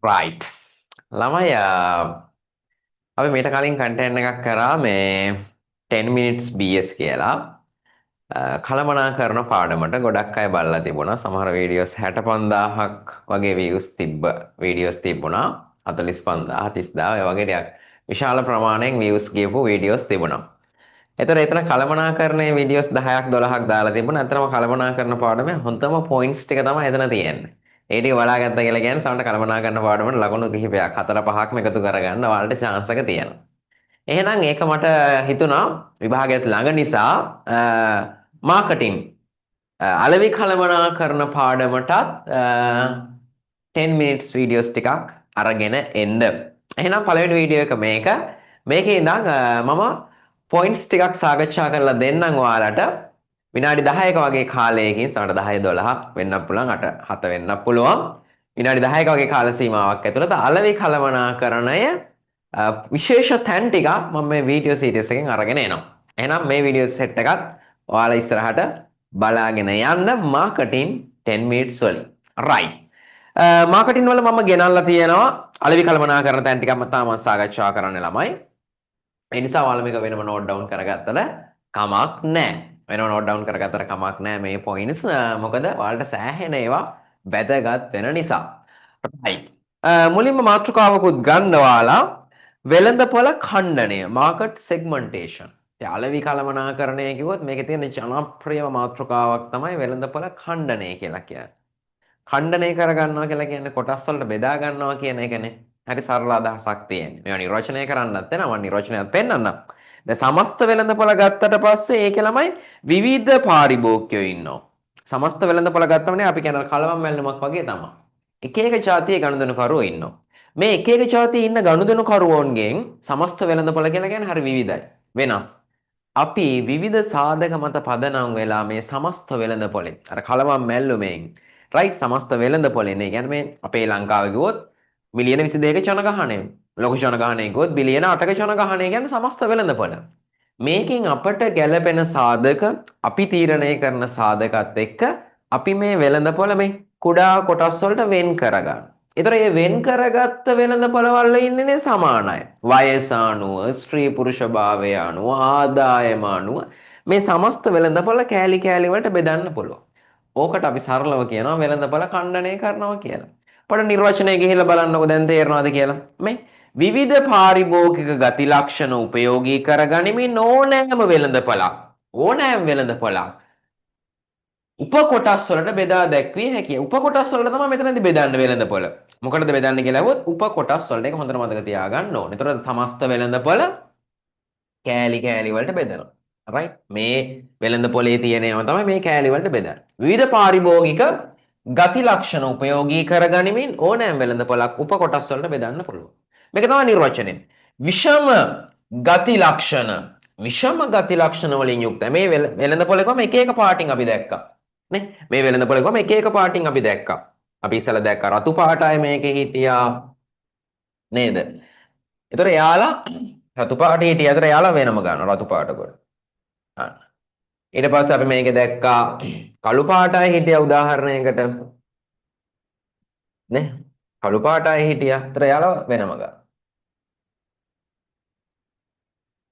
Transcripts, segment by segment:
right ළමයි අපි මීට කලින් කන්ටෙන්ට් එකක් කරා මේ 10 minutes BS කියලා කළමනාකරන පාඩමට ගොඩක් අය බලලා තිබුණා. සමහර වීඩියෝස් 65000ක් වගේ views තිබ්බ වීඩියෝස් තිබුණා. 45000 30000 ඒ වගේ ටිකක් විශාල ප්‍රමාණයෙන් views ගියපු වීඩියෝස් තිබුණා. එතන කළමනාකරණයේ වීඩියෝස් 10ක් 12ක් දාලා තිබුණා. අතරම කළමනාකරන පාඩමේ හොඳම පොයින්ට්ස් ටික තමයි එතන තියෙන්නේ. ඒ ටික බලාගත්තා කියලා කියන්නේ සමහරට කළමනාකරන පාඩමට ලකුණු කිහිපයක් 4 5ක්ම එකතු කරගන්න ඔයාලට chance එක තියෙනවා. එහෙනම් ඒක මට හිතුණා විභාගයට ළඟ නිසා මාකටිං අලෙවි කළමනාකරන පාඩමටත් 10 minutes වීඩියෝස් ටිකක් අරගෙන එන්න. එහෙනම් පළවෙනි වීඩියෝ එක මේක. මේකේ ඉඳන් මම පොයින්ට්ස් ටිකක් සාකච්ඡා කරලා දෙන්නම් ඔයාලට. විනාඩි 10ක වගේ කාලයකින් සමහර 10 12 වෙන්නත් පුළුවන් 8 7 වෙන්නත් පුළුවන්. විනාඩි 10ක වගේ කාල සීමාවක් ඇතුළත අලෙවි කළමනාකරණය විශේෂ තැන් ටිකක් මම මේ වීඩියෝ සීරීස් එකෙන් අරගෙන එනවා. එහෙනම් මේ වීඩියෝ සෙට් එකත් ඔයාලා ඉස්සරහට බලාගෙන යන්න මාකටිං 10 minutes වලින්. right. මාකටිං වල මම ගෙනල්ලා තියෙනවා අලෙවි කළමනාකරන තැන් ටිකක් මම තාම සාකච්ඡා කරන්න ළමයි. ඒ නිසා ඔයාලා මේක වෙනම නෝට් ඩවුන් කරගත්තට කමක් නැහැ. වෙනම නෝට් ඩවුන් කරගත්තට කමක් නැහැ මේ පොයින්ට්ස්. මොකද ඔයාලට සෑහෙන ඒවා වැදගත් වෙන නිසා. right. මුලින්ම මාතෘකාවකුත් ගන්න ඔයාලා වෙළඳපොළ ඛණ්ඩනය මාකට් සෙග්මන්ටේෂන්. අලෙවි කළමනාකරණය කිව්වොත් මේකේ තියෙන ජනප්‍රියම මාතෘකාවක් තමයි වෙළඳපොළ ඛණ්ඩනය කියලා කියන්නේ. ඛණ්ඩනය කරගන්නවා කියලා කියන්නේ කොටස් වලට බෙදා ගන්නවා කියන එකනේ. හරි සරල අදහසක් තියෙන්නේ. මේවා නිර්වචනය කරන්නත් වෙනවා. මම නිර්වචනයක් පෙන්නන්නම්. දැන් සමස්ත වෙළඳපොළ ගත්තට පස්සේ ඒකේ ළමයි විවිධ පාරිභෝගිකයෝ ඉන්නවා. සමස්ත වෙළඳපොළ ගත්තමනේ අපි කියන කලවම් මැල්ලුමක් වගේ තමයි. එක එක ජාතියේ ගනුදෙනුකරුවෝ ඉන්නවා. මේ එක එක ජාතියේ ඉන්න ගනුදෙනුකරුවෝන්ගෙන් සමස්ත වෙළඳපොළ කියලා කියන්නේ හරි විවිධයි. වෙනස්. අපි විවිධ සාධක මත පදනම් වෙලා මේ සමස්ත වෙළඳපොළෙන් අර කලවම් මැල්ලුමෙන් රයිට් සමස්ත වෙළඳපොළෙන් ඒ කියන්නේ මේ අපේ ලංකාවේ ගියොත් මිලියන 22ක ජනගහනය ලෝක ජනගහනය ගියොත් බිලියන 8ක ජනගහනය කියන්නේ සමස්ත වෙළඳපොළ. මේකෙන් අපට ගැළපෙන සාධක අපි තීරණය කරන සාධකත් එක්ක අපි මේ වෙළඳපොළ මේ කුඩා කොටස් වලට වෙන් කරගන්න. ඒතර මේ වෙන් කරගත්ත වෙළඳපොළවල ඉන්නේ සමානයි. වයස අනුව, ස්ත්‍රී පුරුෂ භාවය අනුව, ආදායම අනුව මේ සමස්ත වෙළඳපොළ කෑලි කෑලි වලට බෙදන්න පුළුවන්. ඕකට අපි සරලව කියනවා වෙළඳපොළ ඛණ්ඩනය කරනවා කියලා. පොඩ නිර්වචනය ගිහිල්ලා බලන්නකො දැන් තේරෙනවද කියලා. මේ විවිධ පාරිභෝගික ගති ලක්ෂණ උපයෝගී කරගනිමින් ඕනෑම වෙළඳපොළක් උපකොටස් වලට බෙදා දැක්විය හැකියි. උපකොටස් වලට තමයි මෙතනදී බෙදන්න වෙළඳපොළ. මොකටද බෙදන්නේ කියලා අහුවොත් උපකොටස් වලට. ඒක හොඳට මතක තියාගන්න ඕනේ. ඒතකොට සමස්ත වෙළඳපොළ කෑලි කෑලි වලට බෙදනවා. right මේ වෙළඳපොලේ තියෙන ඒවා තමයි මේ කෑලි වලට බෙදන්නේ. විවිධ පාරිභෝගික ගති ලක්ෂණ උපයෝගී කරගනිමින් ඕනෑම වෙළඳපොළක් උපකොටස් වලට බෙදන්න පුළුවන්. මේක තමයි නිර්වචනය. විෂම ගති ලක්ෂණ වලින් යුක්ත මේ වෙළඳපොළකම එක එක පාටින් අපි දැක්කා. නේ මේ වෙළඳපොළකම එක එක පාටින් අපි දැක්කා. අපි ඉස්සලා දැක්කා රතු පාටයි මේකේ හිටියා නේද? ඒතර එයාලා රතු පාට හිටියා. ඒතර එයාලා වෙනම ගන්නවා රතු පාට කොට. ඊට පස්සේ අපි මේක දැක්කා කළු පාටයි හිටියා උදාහරණයකට නේ කළු පාටයි හිටියා. ඒතර එයාලා වෙනම ගන්නවා.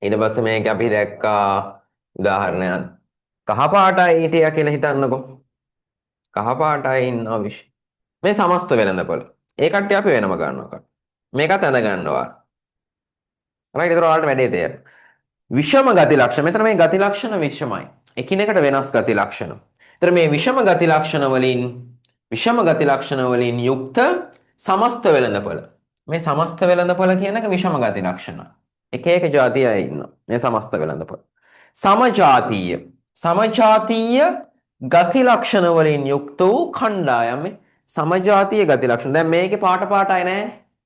ඊට පස්සේ මේක අපි දැක්කා උදාහරණයක් කහ පාටයි හිටියා කියලා හිතන්නකෝ. කහ පාටයි ඉන්නවා මේ සමස්ත වෙළඳපොළ. ඒ කට්ටිය අපි වෙනම ගන්නවා. මේකත් ඇඳ ගන්නවා. right ඒතර ඔයාලට වැඩේ තේරෙනවා. විෂම ගති ලක්ෂණ. මෙතන මේ ගති ලක්ෂණ විෂමයි. එකිනෙකට වෙනස් ගති ලක්ෂණ. ඒතර මේ විෂම ගති ලක්ෂණ වලින් යුක්ත සමස්ත වෙළඳපොළ. මේ සමස්ත වෙළඳපොළ කියන එක විෂම ගති ලක්ෂණ. එක එක જાතිය අය ඉන්නවා. මේ සමස්ත වෙළඳපොළ. සමජාතීය ගති ලක්ෂණ වලින් යුක්ත වූ කණ්ඩායම සමජාතීය ගති ලක්ෂණ. දැන් මේකේ පාට පාටයි නෑ.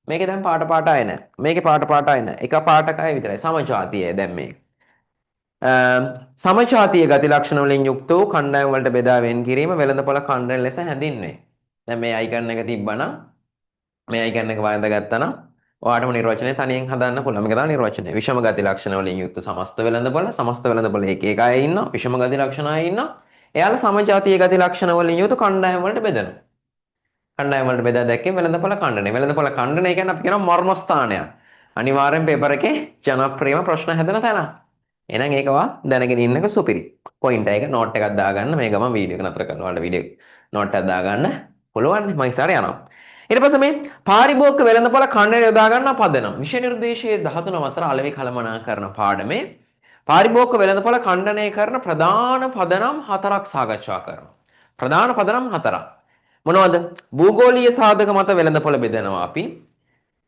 මේකේ දැන් පාට පාටයි නෑ. මේකේ පාට පාටයි නෑ. එක පාටකයි විතරයි. සමජාතීයයි දැන් මේක. සමජාතීය ගති ලක්ෂණ වලින් යුක්ත වූ කණ්ඩායම් වලට බෙදා වෙන් කිරීම වෙළඳපොළ ඛණ්ඩන ලෙස හැඳින්වේ. දැන් මේ අයිකන් එක තිබ්බනම් මේ අයිකන් එක වඳගත්තා නම් ඔයාටම නිර්වචනය තනියෙන් හදන්න පුළුවන්. මේක තමයි නිර්වචනය. විෂම ගති ලක්ෂණ වලින් යුක්ත සමස්ත වෙළඳපොළ එක එක අය ඉන්නවා. විෂම ගති ලක්ෂණ අය ඉන්නවා. එයාලා සමජාතීය ගති ලක්ෂණ වලින් යුක්ත කණ්ඩායම් වලට බෙදෙනවා. කණ්ඩායම් වලට බෙදා දැක්කේ වෙළඳපොළ ඛණ්ඩනය. වෙළඳපොළ ඛණ්ඩනය කියන්නේ අපි කියනවා මර්මස්ථානයක්. අනිවාර්යෙන් පේපර් එකේ ජනප්‍රියම ප්‍රශ්න හැදෙන තැන. එහෙනම් ඒකවා දැනගෙන ඉන්නක සුපිරි. පොයින්ට් එක නෝට් එකක් දාගන්න මේ ගමන් වීඩියෝ එක නතර කරනවා. ඔයාලට වීඩියෝ නෝට් එකක් දාගන්න පුළුවන් නේ. මම ඉස්සරහ යනවා. ඊට පස්සේ මේ පාරිභෝගික වෙළඳපොළ ඛණ්ඩනය යොදා ගන්න පදනම්. විෂය නිර්දේශයේ 13 වසර අලෙවි කළමනාකරන පාඩමේ පාරිභෝගික වෙළඳපොළ ඛණ්ඩනය කරන ප්‍රධාන පදනම් 4ක් සාකච්ඡා කරනවා. ප්‍රධාන පදනම් 4ක්. මොනවද? භූගෝලීය සාධක මත වෙළඳපොළ බෙදනවා අපි.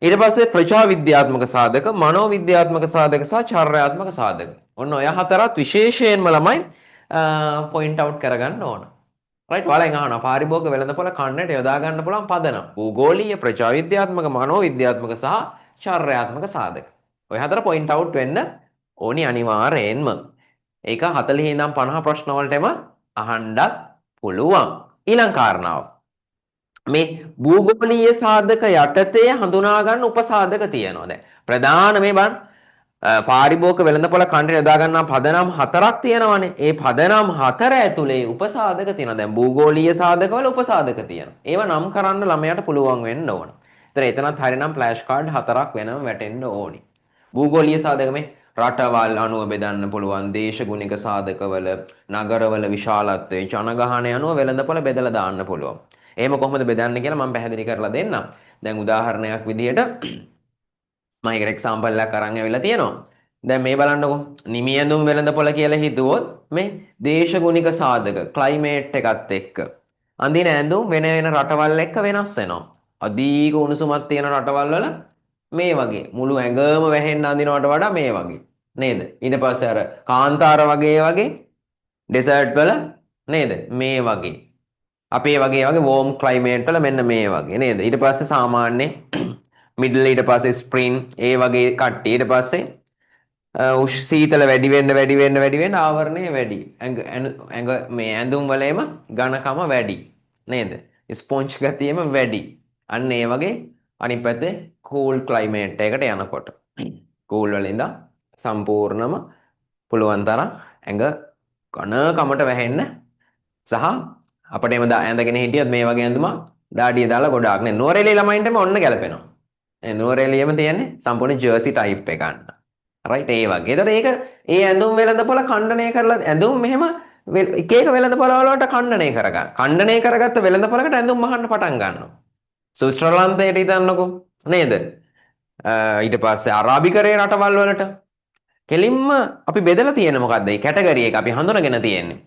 ඊට පස්සේ ප්‍රජා විද්‍යාත්මක සාධක, මනෝ විද්‍යාත්මක සාධක සහ චර්යාත්මක සාධක. ඔන්න ඔය හතරත් විශේෂයෙන්ම ළමයි පොයින්ට් අවුට් කරගන්න ඕන. රයිට් ඔයාලෙන් අහනවා පාරිභෝගික වෙළඳපොළ ඛණ්ඩනයට යොදා ගන්න පුළුවන් පදනම්. භූගෝලීය, ප්‍රජා විද්‍යාත්මක, මනෝ විද්‍යාත්මක සහ චර්යාත්මක සාධක. ඔය හතර පොයින්ට් අවුට් වෙන්න ඕනි අනිවාර්යෙන්ම. ඒක 40 ඉඳන් 50 ප්‍රශ්න වලටම අහන්නත් පුළුවන්. ඊළඟ කාරණාව. මේ භූගෝලීය සාධක යටතේ හඳුනා ගන්න උපසාධක තියෙනවා. දැන් ප්‍රධාන මේ බලන්න පාරිභෝගික වෙළඳපොළ ඛණ්ඩනය යොදා ගන්නා පදනම් 4ක් තියෙනවානේ. ඒ පදනම් 4 ඇතුලේ උපසාධක තියෙනවා. දැන් භූගෝලීය සාධකවල උපසාධක තියෙනවා. ඒව නම් කරන්න ළමයාට පුළුවන් වෙන්න ඕන. ඒතර එතනත් හරිනම් ෆ්ලෑෂ් කාඩ් 4ක් වෙනම වැටෙන්න ඕනි. භූගෝලීය සාධක මේ රටවල් අනුව බෙදන්න පුළුවන් දේශගුණික සාධකවල නගරවල විශාලත්වය ජනගහනය අනුව වෙළඳපොළ බෙදලා දාන්න පුළුවන්. එහෙම කොහොමද බෙදන්නේ කියලා මම පැහැදිලි කරලා දෙන්නම්. දැන් උදාහරණයක් විදිහට මම ඒකට එක්සැම්පල් එකක් අරන් ඇවිල්ලා තියෙනවා. දැන් මේ බලන්නකෝ. නිමි ඇඳුම් වෙළඳපොළ කියලා හිතුවොත් මේ දේශගුණික සාධක ක්ලයිමේට් එකත් එක්ක අඳින ඇඳුම් වෙන වෙන රටවල් එක්ක වෙනස් වෙනවා. අධික උණුසුමක් තියෙන රටවල් වල මේ වගේ මුළු ඇඟම වැහෙන්න අඳිනවට වඩා මේ වගේ නේද? ඊට පස්සේ අර කාන්තාර වගේ ඩෙසර්ට් වල නේද? මේ වගේ අපේ වගේ වෝම් ක්ලයිමේට් වල මෙන්න මේ වගේ නේද? ඊට පස්සේ සාමාන්‍ය මිඩල් ඊට පස්සේ ස්ප්‍රින් ඒ වගේ කට්ටිය ඊට පස්සේ සීතල වැඩි වෙන්න ආවරණය වැඩි. ඇඟ මේ ඇඳුම් වලේම ඝනකම වැඩි නේද? ස්පොන්ජ් ගතියම වැඩි. අන්න ඒ වගේ අනිත් පැත්තේ කූල් ක්ලයිමේට් එකකට යනකොට කූල් වල ඉඳන් සම්පූර්ණම පුළුවන් තරම් ඇඟ ඝනකමට වැහෙන්න සහ අපිට එම ඇඳගෙන හිටියොත් මේ වගේ ඇඳුමක් දාඩිය දාලා ගොඩාක් නේ නුවරඑළිය ළමයින්ටම ඔන්න ගැලපෙනවා. ඒ නුවරඑළියෙම තියෙන්නේ සම්පූර්ණ ජර්සි ටයිප් එක ගන්න. රයිට් ඒ වගේ. ඒතර ඒක ඒ ඇඳුම් වෙළඳපොළ ඛණ්ඩනය කරලා ඇඳුම් මෙහෙම එක එක වෙළඳපොළ වලට ඛණ්ඩනය කරගන්න. ඛණ්ඩනය කරගත්ත වෙළඳපොළකට ඇඳුම් මහන්න පටන් ගන්නවා. ස්විට්සර්ලන්තයට හිතන්නකෝ නේද? ඊට පස්සේ අරාබිකරේ රටවල් වලට කෙලින්ම අපි බෙදලා තියෙන්නේ මොකද්ද? මේ කැටගරි එක අපි හඳුනගෙන තියෙන්නේ.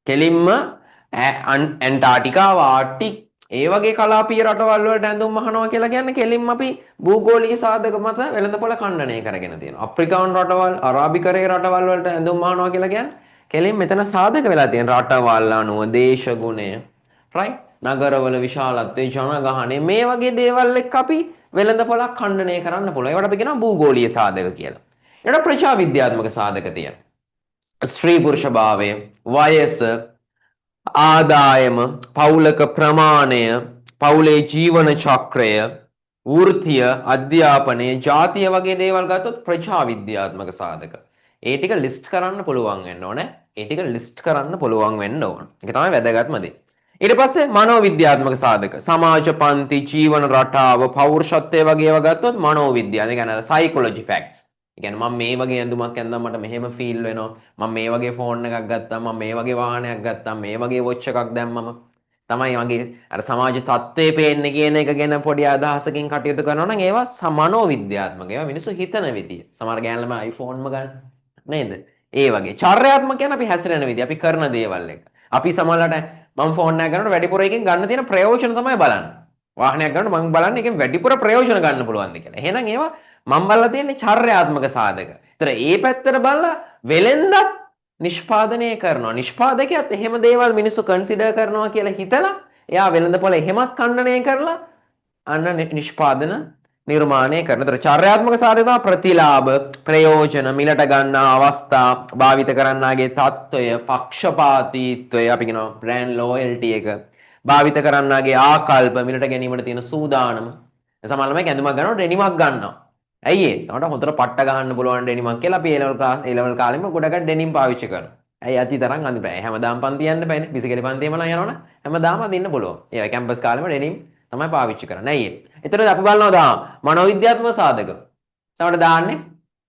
කෙලින්ම ඇන්ටාර්ටිකාව ආර්ටික් ඒ වගේ කලාපීය රටවල් වලට ඇඳුම් මහනවා කියලා කියන්නේ කෙලින්ම අපි භූගෝලීය සාධක මත වෙළඳපොළ ඛණ්ඩනය කරගෙන තියෙනවා. අප්‍රිකානු රටවල්, අරාබිකරේ රටවල් වලට ඇඳුම් මහනවා කියලා කියන්නේ කෙලින් මෙතන සාධක වෙලා තියෙන රටවල් අනුව දේශගුණය, right? නගරවල විශාලත්වය, ජනගහනය මේ වගේ දේවල් එක්ක අපි වෙළඳපොළක් ඛණ්ඩනය කරන්න පුළුවන්. ඒවට අපි කියනවා භූගෝලීය සාධක කියලා. ඊට ප්‍රජා විද්‍යාත්මක සාධක තියෙනවා. ස්ත්‍රී පුරුෂ භාවය, වයස, ආදායම, පවුලක ප්‍රමාණය, පවුලේ ජීවන චක්‍රය, වෘත්තිය, අධ්‍යාපනය, ජාතිය වගේ දේවල් ගත්තොත් ප්‍රජා විද්‍යාත්මක සාධක. ඒ ටික ලිස්ට් කරන්න පුළුවන් වෙන්න ඕනේ. ඒ ටික ලිස්ට් කරන්න පුළුවන් වෙන්න ඕන. ඒක තමයි වැදගත්ම දේ. ඊට පස්සේ මනෝවිද්‍යාත්මක සාධක. සමාජ පන්ති, ජීවන රටාව, පෞරුෂත්වය වගේ ඒවා ගත්තොත් මනෝවිද්‍යාව. ඒ කියන්නේ සයිකොලොජි ෆැක්ට්ස්. ඒ කියන්නේ මම මේ වගේ ඇඳුමක් ඇඳලා මට මෙහෙම ෆීල් වෙනවා. මම මේ වගේ ෆෝන් එකක් ගත්තා, මම මේ වගේ වාහනයක් ගත්තා, මේ වගේ වොච් එකක් දැම්මම තමයි මගේ අර සමාජ තත්ත්වයේ පේන්නේ කියන එක ගැන පොඩි අදහසකින් කටයුතු කරනවා නම් ඒවා මනෝවිද්‍යාත්මක. ඒවා මිනිස්සු හිතන විදිය. සමහර ගෑනු ළමයි iPhone ම ගන්න නේද? ඒ වගේ. චර්යාත්මක කියන්නේ අපි හැසිරෙන විදිය, අපි කරන දේවල් එක. අපි සමහරවිට මම ෆෝන් එකක් ගන්නකොට වැඩිපුර එකෙන් ගන්න තියෙන ප්‍රයෝජන තමයි බලන්නේ. වාහනයක් ගන්නකොට මම බලන්නේ එකෙන් වැඩිපුර ප්‍රයෝජන ගන්න පුළුවන්ද කියලා. එහෙනම් ඒවා මම බලලා තියෙන්නේ චර්යාත්මක සාධක. ඒතර ඒ පැත්තට බලලා වෙලෙන්දත් නිෂ්පාදනය කරනවා. නිෂ්පාදකයාත් එහෙම දේවල් මිනිස්සු කන්සිඩර් කරනවා කියලා හිතලා එයා වෙළඳපොළ එහෙමත් ඛණ්ඩනය කරලා අන්න නිෂ්පාදන නිර්මාණය කරන. ඒතර චර්යාත්මක සාධක තමයි ප්‍රතිලාභ, ප්‍රයෝජන, මිලට ගන්නා අවස්ථා, භාවිත කරන්නාගේ තත්ත්වය, පක්ෂපාතීත්වය, අපි කියනවා බ්‍රෑන්ඩ් ලොයල්ටි එක, භාවිත කරන්නාගේ ආකල්ප, මිලට ගැනීමට තියෙන සූදානම. සමහර ළමයි ඇඳුමක් ගන්නකොට ඩෙනිමක් ගන්නවා. ඇයි ඒ? සමහරට හොඳට පට්ට ගහන්න පුළුවන් ඩෙනිමක් කියලා අපි A level කාලෙම ගොඩකට ඩෙනිම් පාවිච්චි කරනවා. ඇයි අති තරම් අඳින්න බෑ. හැමදාම පන්ති යන්න බෑනේ. බිසිකලි පන්තියම නම් යනවනේ හැමදාම අඳින්න පුළුවන්. ඒ කැම්පස් කාලෙම ඩෙනිම් තමයි පාවිච්චි කරන්නේ. ඇයි ඒ? එතකොට අපි බලනවා මනෝවිද්‍යාත්මක සාධක. සමහරට දාන්නේ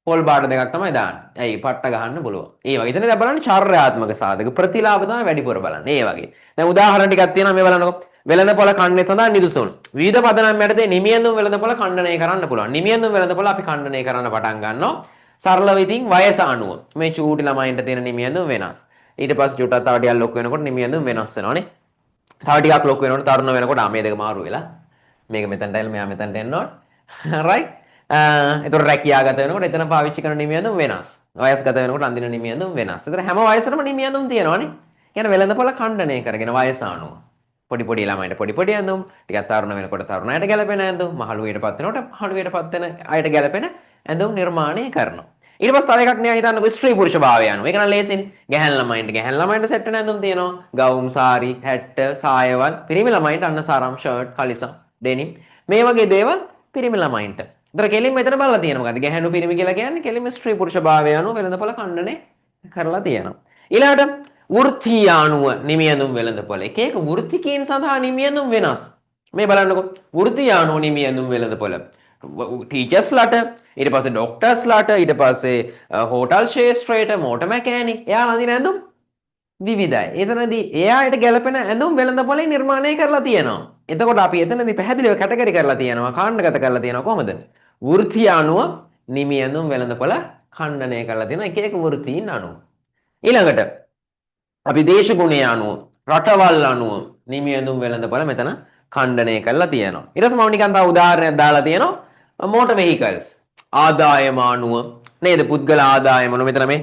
පොල් බාඩ දෙකක් තමයි දාන්නේ. ඇයි පට්ට ගහන්න පුළුවන්. ඒ වගේ. එතන දැන් බලන්න චාර්යාත්මක සාධක ප්‍රතිලාභ තමයි වැඩිපුර බලන්නේ. ඒ වගේ. දැන් උදාහරණ ටිකක් තියෙනවා මේ බලන්නකො. වෙළඳපොළ ඛණ්ඩනය සඳහා නිදසුන්. විවිධ පදනම් යටතේ නිමියඳුන් වෙළඳපොළ ඛණ්ඩනය කරන්න පුළුවන්. නිමියඳුන් වෙළඳපොළ අපි ඛණ්ඩනය කරන්න පටන් ගන්නවා. සරලව ඉතින් වයස අනුව. මේ චූටි ළමයින්ට තියෙන නිමියඳුන් වෙනස්. ඊට පස්සේ චුට්ටක් තව ටිකක් ලොකු වෙනකොට නිමියඳුන් වෙනස් වෙනවානේ. තව ටිකක් ලොකු වෙනකොට තරුණ වෙනකොට මේ දෙක මාරු වෙලා මේක මෙතනට ඇවිල්ලා මෙයා මෙතනට එන්න ඕන. right? ඒතර රැකියාගත වෙනකොට එතන පාවිච්චි කරන නිමියඳුම් වෙනස්. වයස්ගත වෙනකොට අඳින නිමියඳුම් වෙනස්. ඒතර හැම වයසටම නිමියඳුම් තියෙනවානේ. කියන්නේ වෙළඳපොළ ඛණ්ඩනය කරගෙන වයස අනුව. පොඩි පොඩි ළමයින්ට පොඩි පොඩි ඇඳුම්, ටිකක් තරුණ වෙනකොට තරුණයට ගැලපෙන ඇඳුම්, මහලුවටපත් වෙනකොට මහලුවටපත් වෙන අයට ගැලපෙන ඇඳුම් නිර්මාණය කරනවා. ඊට පස්සේ තව එකක් නෑ හිතන්නකෝ ස්ත්‍රී පුරුෂ භාවය අනුව. ඒක නම් ලේසින්. ගැහැණු ළමයින්ට සෙට් වෙන ඇඳුම් තියෙනවා. ගවුම්, සාරි, හැට්ට, සායවල්. පිරිමි ළමයින්ට අන්න සාරම්, ෂර්ට්, කලිසම්, ඩෙනිම්. මේ වගේ දේවල් පිරිමි ළමයින්ට. ඒතර කෙලින්ම මෙතන බලලා තියෙනවා. මොකද ගැහැණු පිරිමි කියලා කියන්නේ කෙලින්ම ස්ත්‍රී පුරුෂ භාවය අනුව වෙළඳපොළ ඛණ්ඩනය කරලා තියෙනවා. ඊළඟට වෘත්තීය අනුව නිමියඳුම් වෙළඳපොළ. එක එක වෘත්තිකයන් සඳහා නිමියඳුම් වෙනස්. මේ බලන්නකෝ. වෘත්තීය අනුව නිමියඳුම් වෙළඳපොළ. ටීචර්ස්ලාට, ඊට පස්සේ ડોක්ටර්ස්ලාට, ඊට පස්සේ හෝටල් ශාස්ත්‍රයට, මෝටර් මැකෑනික් එයාලා අඳින ඇඳුම් විවිධයි. එතනදී එයාට ගැලපෙන ඇඳුම් වෙළඳපොළේ නිර්මාණය කරලා තියෙනවා. එතකොට අපි එතනදී පැහැදිලිව කැටගරි කරලා තියෙනවා, කාණ්ඩගත කරලා තියෙනවා කොහොමද? වෘත්තිය අනුව නිමියඳුම් වෙළඳපොළ ඛණ්ඩනය කරලා තියෙනවා එක එක වෘත්තීන් අනුව. ඊළඟට අපි දේශගුණය අනුව, රටවල් අනුව නිමියඳුම් වෙළඳපොළ මෙතන ඛණ්ඩනය කරලා තියෙනවා. ඊට පස්සේ මම නිකන් තව උදාහරණයක් දාලා තියෙනවා. මෝටර් වෙහිකල්ස් ආදායම අනුව නේද? පුද්ගල ආදායම අනුව මෙතන මේ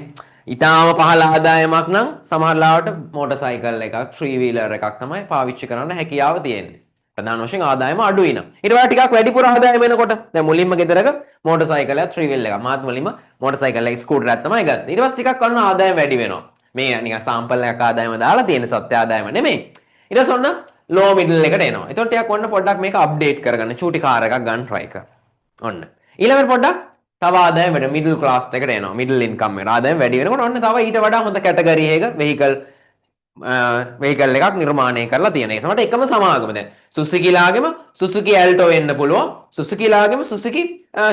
ඊටාම පහළ ආදායමක් නම් සමහරවිට මෝටර් සයිකල් එකක්, 3 wheeler එකක් තමයි පාවිච්චි කරන්න හැකියාව තියෙන්නේ. ප්‍රධාන වශයෙන් ආදායම අඩුයි නම්. ඊට වඩා ටිකක් වැඩිපුර ආදායම වෙනකොට දැන් මුලින්ම ගෙදරක මෝටර් සයිකලයක් 3 wheel එකක්. මාත් මුලින්ම මෝටර් සයිකල් එක ස්කූටර් එකක් තමයි ගත්තේ. ඊට පස්සේ ටිකක් කරන ආදායම වැඩි වෙනවා. මේ නිකන් සාම්පල් එකක් ආදායම දාලා තියෙන සත්‍ය ආදායම නෙමෙයි. ඊට පස්සේ ඔන්න ලෝ මිඩල් එකට එනවා. එතකොට ටිකක් ඔන්න පොඩ්ඩක් මේක අප්ඩේට් කරගන්න චූටි කාර් එකක් ගන්න try කර. ඔන්න. ඊළඟට පොඩ්ඩක් තව ආදායම වැඩි මිඩල් ක්ලාස් එකට එනවා. මිඩල් ඉන්කම් එකට ආදායම වැඩි වෙනකොට ඔන්න තව ඊට වඩා හොඳ කැටගරි එක වෙහිකල් එකක් නිර්මාණය කරලා තියෙන. ඒ සමහරට එකම සමාගම දැන් සුසුකිලාගෙම සුසුකි ඇල්ටෝ වෙන්න පුළුවන්. සුසුකිලාගෙම සුසුකි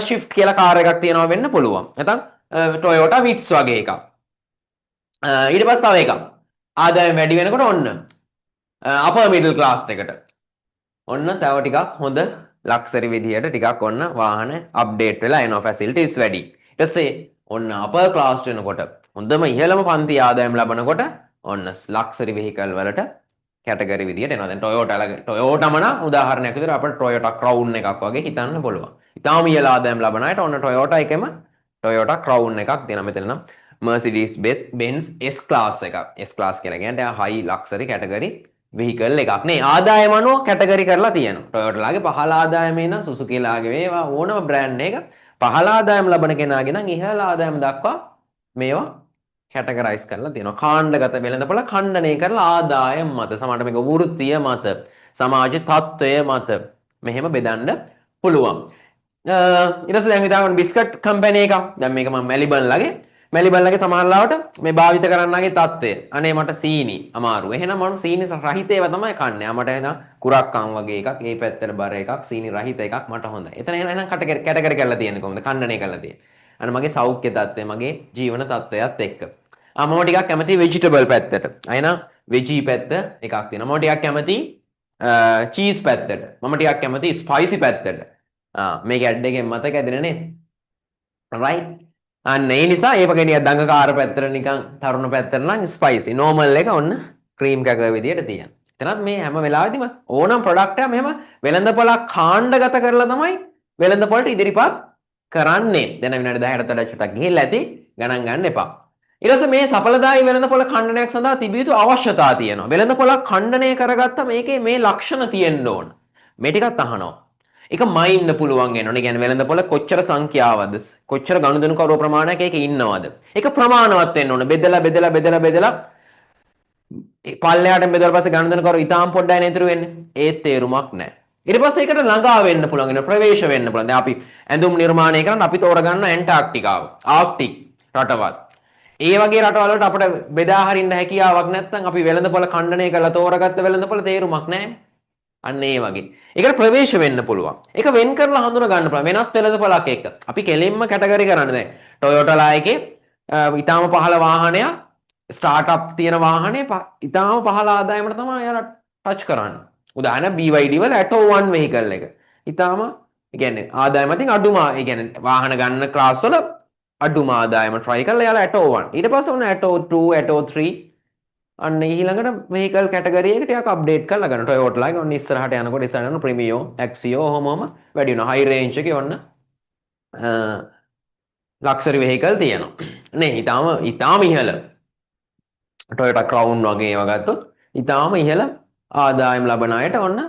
ෂිෆ්ට් කියලා කාර් එකක් තියෙනවා වෙන්න පුළුවන්. නැත්නම් ටොයෝටා විට්ස් වගේ එකක්. ඊට පස්සේ තව එකක්. ආදායම වැඩි වෙනකොට ඔන්න අපර් මිඩල් ක්ලාස් එකට. ඔන්න තව ටිකක් හොඳ ලක්සරි විදියට ටිකක් ඔන්න වාහන අප්ඩේට් වෙලා එනවා ෆැසිලිටිස් වැඩි. ඊට පස්සේ ඔන්න අපර් ක්ලාස් වෙනකොට හොඳම ඉහළම පන්ති ආදායම් ලබනකොට ඔන්න ලක්සරි වෙහිකල් වලට කැටගරි විදියට එනවා. දැන් ටොයෝටාම නම් උදාහරණයක් විදියට අපිට ටොයෝටා ක්‍රවුන් එකක් වගේ හිතන්න පුළුවන්. ඉතාලම ඉහළ ආදායම් ලබන අයට ඔන්න ටොයෝටා එකෙම ටොයෝටා ක්‍රවුන් එකක් දෙනවා. මෙතන නම් Mercedes Benz S class එකක්. S class කියලා කියන්නේ high luxury category vehicle එකක් නේ. ආදායම අනුව කැටගරි කරලා තියෙනවා. ටොයෝටාලාගේ පහළ ආදායමේ ඉඳන් සුසුකිලාගේ මේවා ඕනම බ්‍රෑන්ඩ් එක පහළ ආදායම් ලබන කෙනාගේ නම් ඉහළ ආදායම දක්වා මේවා කැටගරයිස් කරලා තියෙනවා. කාණ්ඩගත වෙළඳපොළ ඛණ්ඩනය කරලා ආදායම් මත සමහරට මේක වෘත්තීය මත, සමාජ තත්ත්වය මත මෙහෙම බෙදන්න පුළුවන්. ඊට පස්සේ දැන් හිතාගන්න බිස්කට් කම්පැනි එකක්. දැන් මේක මම මැලිබන්ලගේ සමහරලාවට මේ භාවිත කරන්නගේ තත්ත්වය. අනේ මට සීනි අමාරු. එහෙනම් මම සීනි රහිතේව තමයි කන්නේ. මට එහෙනම් කුරක්කම් වගේ එකක්, ඒ පැත්තට බර එකක්, සීනි රහිත එකක් මට හොඳයි. එතන එහෙනම් කැටගරි කරලා තියෙන්නේ කොහොමද? ඛණ්ඩනය කරලා තියෙන්නේ. අන්න මගේ සෞඛ්‍ය තත්ත්වය, මගේ ජීවන තත්ත්වයත් එක්ක. මම ටිකක් කැමති වෙජිටබල් පැත්තට. එහෙනම් වෙජී පැත්ත එකක් තියෙනවා. මම ටිකක් කැමති චීස් පැත්තට. මම ටිකක් කැමති ස්පයිසි පැත්තට. මේක ඇඩ් එකෙන් මතක ඇදෙන්නේ නේද? right? අන්න ඒ නිසා ඒ වගේ නිකන් දඟකාර පැත්තට නිකන් තරුණ පැත්තට නම් ස්පයිසි. නෝමල් එක ඔන්න ක්‍රීම් කැකර් විදියට තියෙනවා. එතනත් මේ හැම වෙලාවෙදිම ඕනම් ප්‍රොඩක්ට් එක මෙහෙම වෙළඳපොළක් කාණ්ඩගත කරලා තමයි වෙළඳපොළට ඉදිරිපත් කරන්නේ. දැන් විනාඩි 10කට වඩා චුට්ටක් ගිහිල්ලා ඇති. ගණන් ගන්න එපා. ඊට පස්සේ මේ සඵලදායී වෙළඳපොළ ඛණ්ඩනයක් සඳහා තිබිය යුතු අවශ්‍යතා තියෙනවා. වෙළඳපොළක් ඛණ්ඩනය කරගත්තා මේකේ මේ ලක්ෂණ තියෙන්න ඕන. මේ ටිකත් අහනවා. ඒක මයින්න පුළුවන් වෙනවනේ. කියන්නේ වෙළඳපොළ කොච්චර සංඛ්‍යාවද? කොච්චර ගනුදෙනු කරුව ප්‍රමාණයක් ඒකේ ඉන්නවද? ඒක ප්‍රමාණවත් වෙන්න ඕන. බෙදලා පල්ලෙහාට බෙදලා පස්සේ ගනුදෙනු කරුව ඊටාම් පොඩ්ඩයි නේතුරු වෙන්නේ. ඒත් තේරුමක් නැහැ. ඊට පස්සේ ඒකට ළඟා වෙන්න පුළුවන් වෙන ප්‍රවේශ වෙන්න පුළුවන්. දැන් අපි ඇඳුම් නිර්මාණය කරන අපි තෝරගන්න ඇන්ටාර්ක්ටිකාව, ආර්ක්ටික් රටවල්. ඒ වගේ රටවල් වලට අපිට බෙදා හරින්න හැකියාවක් නැත්නම් අපි වෙළඳපොළ ඛණ්ඩනය කරලා තෝරගත්ත වෙළඳපොළ තේරුමක් නැහැ. අන්න ඒ වගේ. ඒකට ප්‍රවේශ වෙන්න පුළුවන්. ඒක වෙන් කරලා හඳුන ගන්න පුළුවන්. වෙනත් වෙළඳපොළක් එක්ක. අපි කෙලින්ම කැටගරි කරන්නේ දැන් Toyota එකේ ඊටාම පහළ වාහනයක් ස්ටාර්ට්අප් තියෙන වාහනේ ඊටාම පහළ ආදායමට තමයි යාලා ටච් කරන්නේ. උදාහරණ BYD වල Atto 1 vehicle එක. ඊටාම ඒ කියන්නේ ආදායම අතින් අඩුම ඒ කියන්නේ වාහන ගන්න ක්ලාස් වල අඩුම ආදායම try කරලා යාලා Atto 1. ඊට පස්සේ ඔන්න Atto 2, Atto 3 අන්න ඊළඟට vehicle category එක ටිකක් අප්ඩේට් කරලා ගන්න. Toyota ලාගේ ඔන්න ඉස්සරහට යනකොට ඉස්සරහට යන Premio, Axio ඔහොමම වැඩි වෙනවා. high range එකේ ඔන්න luxury vehicle තියෙනවා. නේ ඊටාම ඉහළ Toyota Crown වගේ ඒවා ගත්තොත් ඊටාම ඉහළ ආදායම් ලබන අයට ඔන්න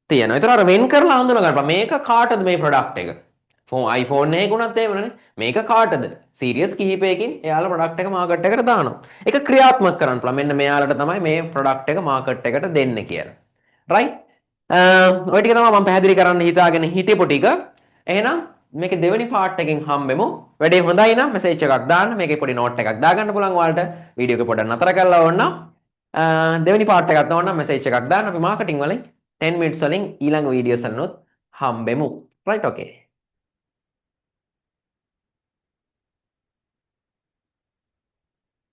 තියෙනවා. ඒතර අර වෙන් කරලා හඳුනා ගන්න. මේක කාටද මේ ප්‍රොඩක්ට් එක? iPhone එකකුණත් එහෙමනේ. මේක කාටද? සීරියස් කිහිපයකින් එයාලා ප්‍රොඩක්ට් එක මාකට් එකට දානවා. ඒක ක්‍රියාත්මක කරන්න පුළුවන්. මෙන්න මෙයාලට තමයි මේ ප්‍රොඩක්ට් එක මාකට් එකට දෙන්නේ කියලා. රයිට්? ඔය ටික තමයි මම පැහැදිලි කරන්න හිතාගෙන හිටපු ටික. එහෙනම් මේකේ දෙවෙනි පාර්ට් එකෙන් හම්බෙමු. වැඩේ හොඳයි නම් මෙසේජ් එකක් දාන්න. මේකේ පොඩි නෝට් එකක් දාගන්න පුළුවන් ඔයාලට. වීඩියෝ එක පොඩ්ඩක් නතර කරලා ඕනනම් දෙවෙනි පාර්ට් එකක් ඕන නම් මෙසේජ් එකක් දාන්න. අපි මාකටිං වලින් 10 minutes වලින් ඊළඟ වීඩියෝස් වලින් හම්බෙමු. right okay